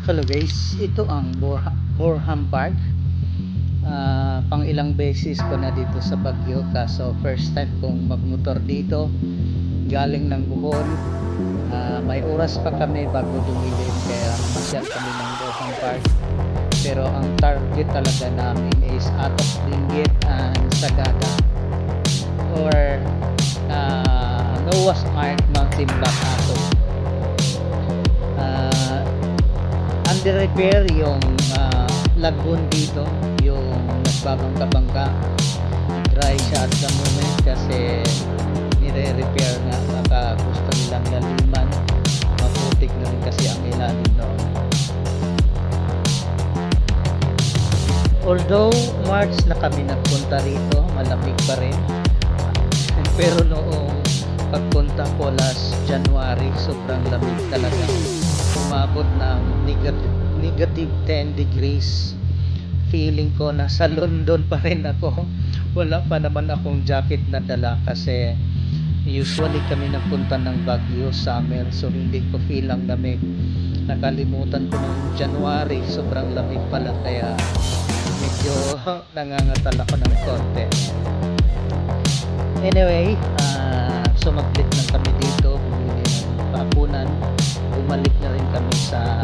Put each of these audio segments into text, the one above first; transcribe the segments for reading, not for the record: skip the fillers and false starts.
Hello guys, ito ang Borham Park. Pang ilang beses ko na dito sa Baguio, kaso first time kong magmotor dito galing ng Bohol. May oras pa kami bago dumilim, kaya namasyal kami ng Borham Park. Pero ang target talaga namin is Atok Benguet and Sagada, or Noah's Ark Mountain Black Atok. Under repair yung lagoon dito, yung nagbabangka-bangka. Dry siya at the moment kasi nire-repair nga, baka gusto nilang laliman, maputik na rin kasi ang ilalim noon. Although March na kami nagpunta rito, malamig pa rin. Pero noong pagpunta ko last January, sobrang lamig talaga. Umabot ng negative 10 degrees. Feeling ko nasa London pa rin ako. Wala pa naman akong jacket na dala kasi usually kami nagpunta ng Baguio summer, so hindi ko feel ang lamig. Nakalimutan ko ng January, sobrang lamig pala, kaya medyo nangangatal ako ng konti. Anyway, sumaglit lang kami dito, bumili ng papunan. Bumalik na rin kami sa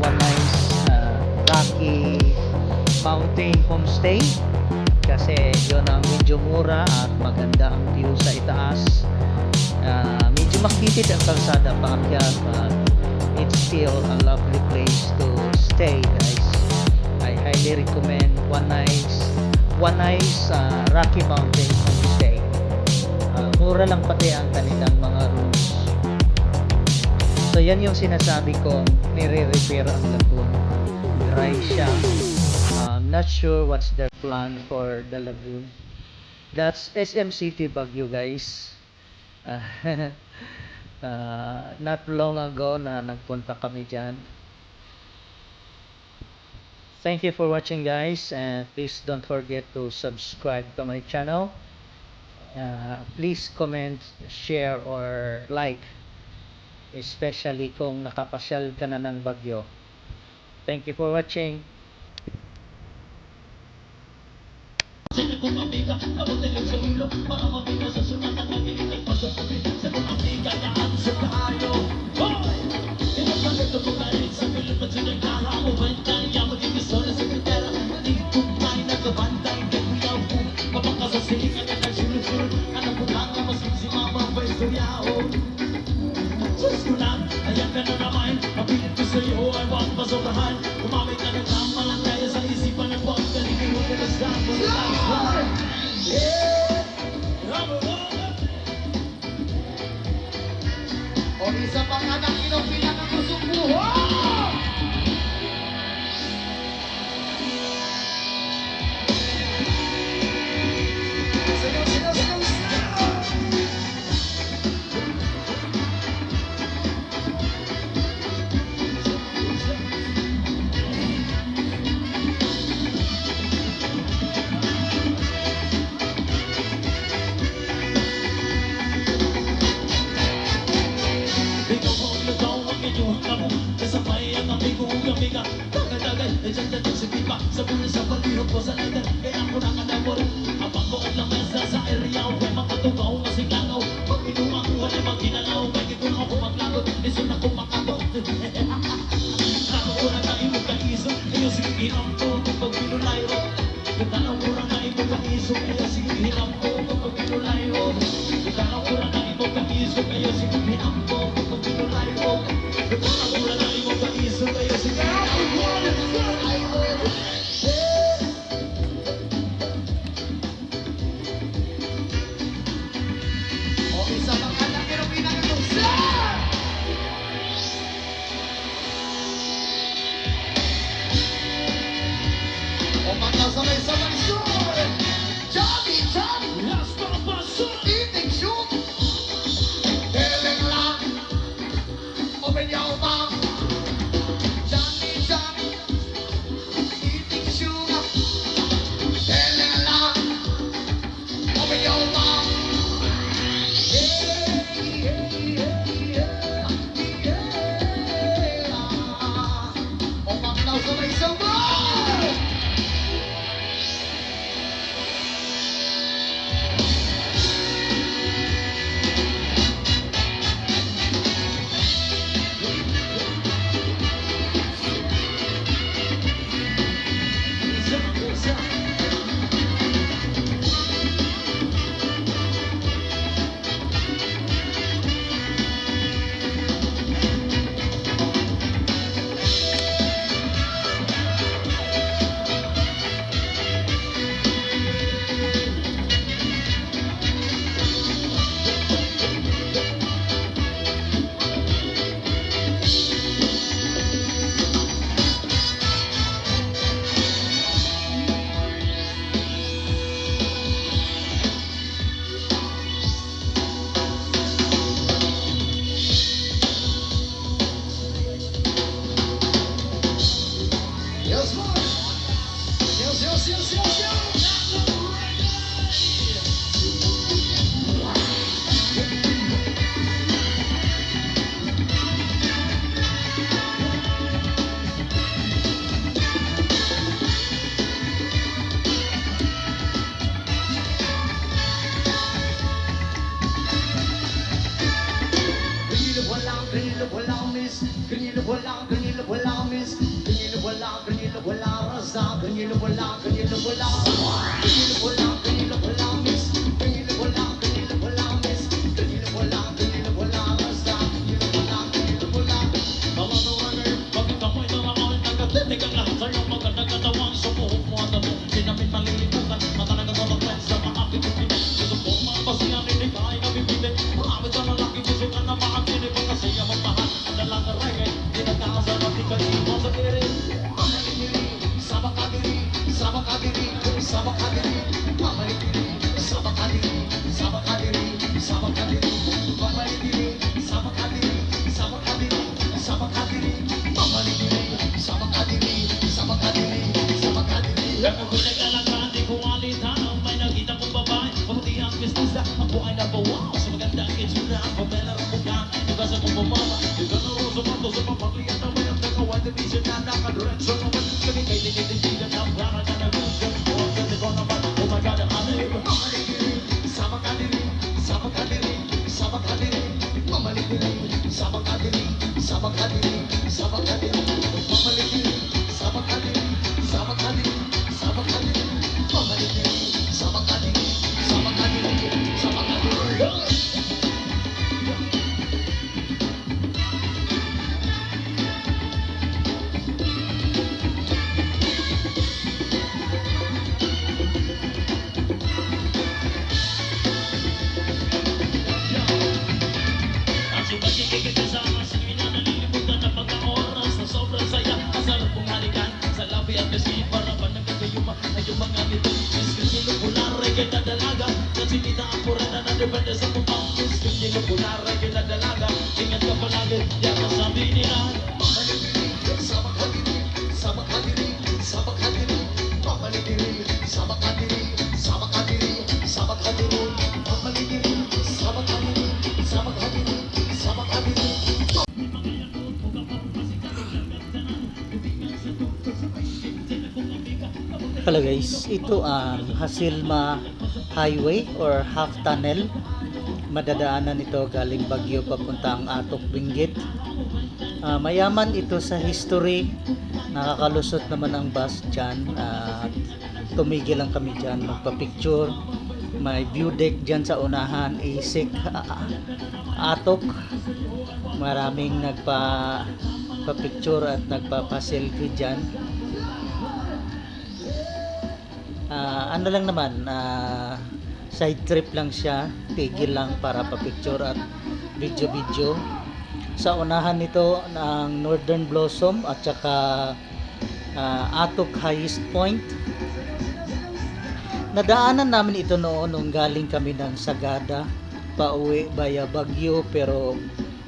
One Nice Rocky Mountain Homestay kasi yun ang medyo mura at maganda ang view sa itaas. Medyo makitid ang kalsada paakyat, but it's still a lovely place to stay, guys. I highly recommend One Nice Rocky Mountain Homestay. Mura lang pati ang kanilang mga rooms. So yan yung sinasabi ko, nire-repair ang lagoon. Dry siya. Not sure what's their plan for the lagoon. That's SM City Baguio, guys. Not long ago na nagpunta kami dyan. Thank you for watching, guys, and please don't forget to subscribe to my channel. Please comment, share, or like, especially kung nakapasyal ka na ng Baguio. Thank you for watching. Ayan ka na naman, mapilit ko sa'yo ay wag masobrahan. Umamit ka na lang, malang kaya sa isipan ng wag ka rin mo ka na sa mga o isa pang anak inong pinakakusong buhay. Sa pulis sa palihog ko sa letter, kaya ako nakadabor. Habang koon lang mesa sa area, huwag makatugaw na siglangaw. Pag pinuha ko, wala magkinalaw, may kikun ako maglagot, iso na kumakabot. Ako ko na tayo magkaiso, kayo sige hinam ko kapag pinulay ro. Katanaw ko na tayo magkaiso, kayo sige hinam ko kapag pinulay ro. Katanaw ko na tayo magkaiso, kayo sige hinam ko kapag pinulay ro. Katanaw ko na tayo magkaiso, kayo sige hinam ko. Sabay-sabay shoot! Johnny! Last para pa shoot! Eating shoot! Ganyan na wala, miss. Ganyan na wala, rasa. Ganyan na wala, ganyan na wala. Ganyan na wala, miss. Ganyan na wala, miss. Ganyan na wala, rasa. Ganyan na wala. Mga runner, bakit ako'y naraon? Nagkatitig ang lahat sa'yo, magandang katawan. Sumuhok mo ang damo, di namin malilimutan. Mata nagkakalakan sa mga aking pipilit. Gusto ko mga pasiyan, hindi ka ay nabibilit. Marami sa lalaki, gusto ka na makakinig. Pagkasaya magmahal, ang dalang na reggae. Di nagkakasarap, di ka iwan sa diri. Mamalidiri, sama ka diri. Sama ka diri, sama ka diri. Mamalidiri, sama ka diri. Sama ka diri, sama ka diri. Mamalidiri, sama ka diri. Sama ka diri, sama ka diri. Mamalidiri, sama ka diri. Sama ka diri, sama ka diri. Ako pinag-alagaan, di ko alitan. May nakita kong babae, mabuti ang pistisa. Ako ay nabawaw sa magandang itsura. Ang pamela ng mukha, iba sa kong bumama. Iba na rin sa panto sa papakliyan na may ang nakawan. Division na nakadiretso naman. Kami kay dinitigilan ng para na nag-vision. Huwag kasi ko naman, oh my God, ang alim. Mamalidiri, sama ka diri. Sama ka diri, sama ka diri. Mamalidiri, sama ka diri. Sama ka diri, sama ka diri. Mamalidiri, sama ka diri. Sama ka diri, sama ka diri. Mamalidiri, sama ka diri. Sama ka diri, sama ka diri. Ang sumasigigit kasama sa ina, nalilimutan na pagka-oras na sobrang saya. Masarap kong halikan sa labi at kasi para ba nagkagayuma ay yung mga ngiti. Miss Kanyilo Punare, kay na dalaga. Nasinita ang purana na depende sa mukha. Miss Kanyilo Punare, kay na dalaga. Ingat ka palagi, yan ang sabi nila. Mamalidiri, sama ka diri. Sama ka diri, sama ka diri. Mamalidiri, sama ka diri. Sama ka diri, sama ka diri. Mamalidiri, sama ka diri. Sama ka diri, sama ka diri. Hello guys, ito ang Hasilma Highway or Half Tunnel. Madadaanan ito galing Baguio papuntang Atok Benguet. Mayaman ito sa history. Nakakalusot naman ang bus dyan. Tumigil lang kami dyan magpa-picture. May view deck dyan sa unahan. Isik Atok. Maraming nagpa-picture at nagpa-selfie dyan. Ano lang naman, side trip lang siya, tigil lang para pa-picture at video-video. Sa unahan nito ng Northern Blossom at saka Atok Highest Point. Nadaanan namin ito noon nung galing kami ng Sagada pauwi via Baguio, pero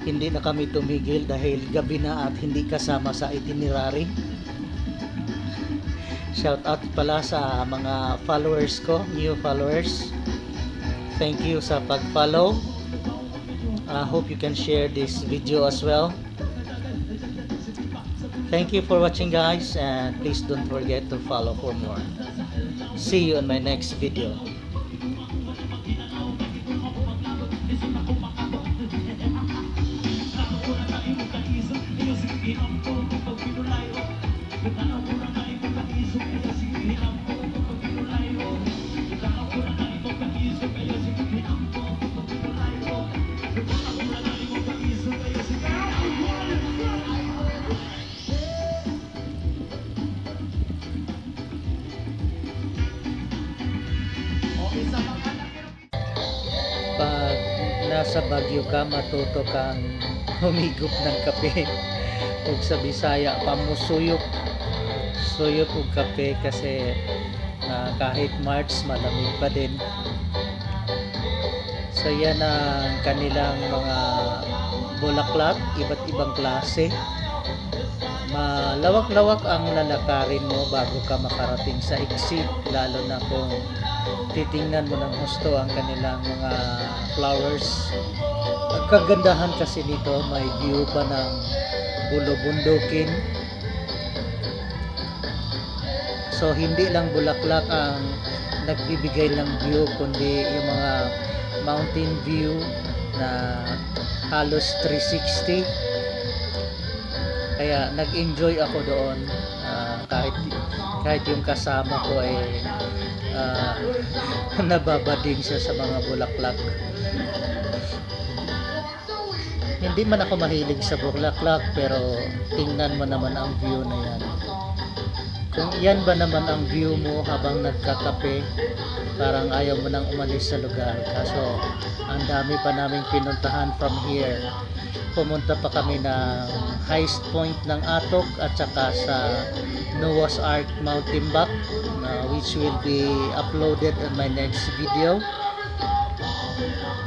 hindi na kami tumigil dahil gabi na at hindi kasama sa itinerary. Shout out pala sa mga followers ko, new followers. Thank you sa pag-follow. I hope you can share this video as well. Thank you for watching guys, and please don't forget to follow for more. See you on my next video. Pag nasa Baguio ka, matuto kang humigop ng kape. Ug sa Bisaya, pamusuyok. Suyok ug kape kasi kahit March, malamig pa din. So yan ang kanilang mga bulaklak, iba't ibang klase. Malawak-lawak ang lalakarin mo bago ka makarating sa exit, lalo na kung titingnan mo ng husto ang kanilang mga flowers. Ang kagandahan kasi nito, may view pa ng bulubundukin. So hindi lang bulaklak ang nagbibigay ng view, kundi yung mga mountain view na halos 360. Kaya nag-enjoy ako doon, kahit yung kasama ko ay nababading siya sa mga bulaklak. Hindi man ako mahilig sa bulaklak, pero tingnan mo naman ang view na yan. Kung yan ba naman ang view mo habang nagkakape, parang ayaw mo nang umalis sa lugar. Kaso ang dami pa naming pinuntahan from here. Pumunta pa kami ng highest point ng Atok at saka sa Noah's Ark Mountain Back, which will be uploaded in my next video.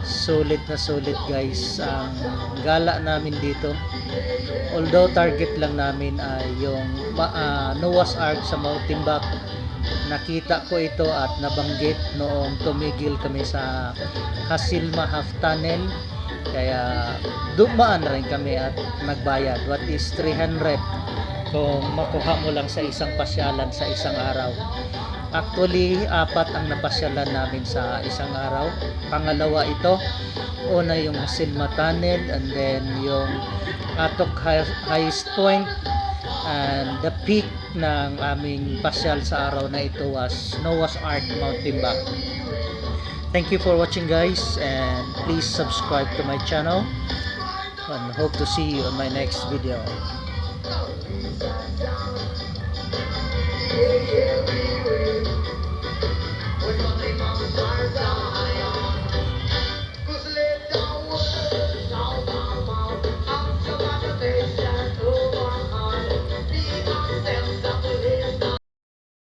Sulit na sulit guys ang gala namin dito. Although target lang namin ay yung Noah's Ark sa Mountain Back, nakita ko ito at nabanggit noong tumigil kami sa Hasilma Half Tunnel, kaya dumaan rin kami at nagbayad. What is 300 kung makuha mo lang sa isang pasyalan sa isang araw. Actually, 4 ang napasyalan namin sa isang araw. Pangalawa ito. Una yung Hasilma Tunnel, and then yung Atok highest point, and the peak ng aming pasyal sa araw na ito was Noah's Ark Mountain Back. Thank you for watching guys, and please subscribe to my channel, and hope to see you on my next video.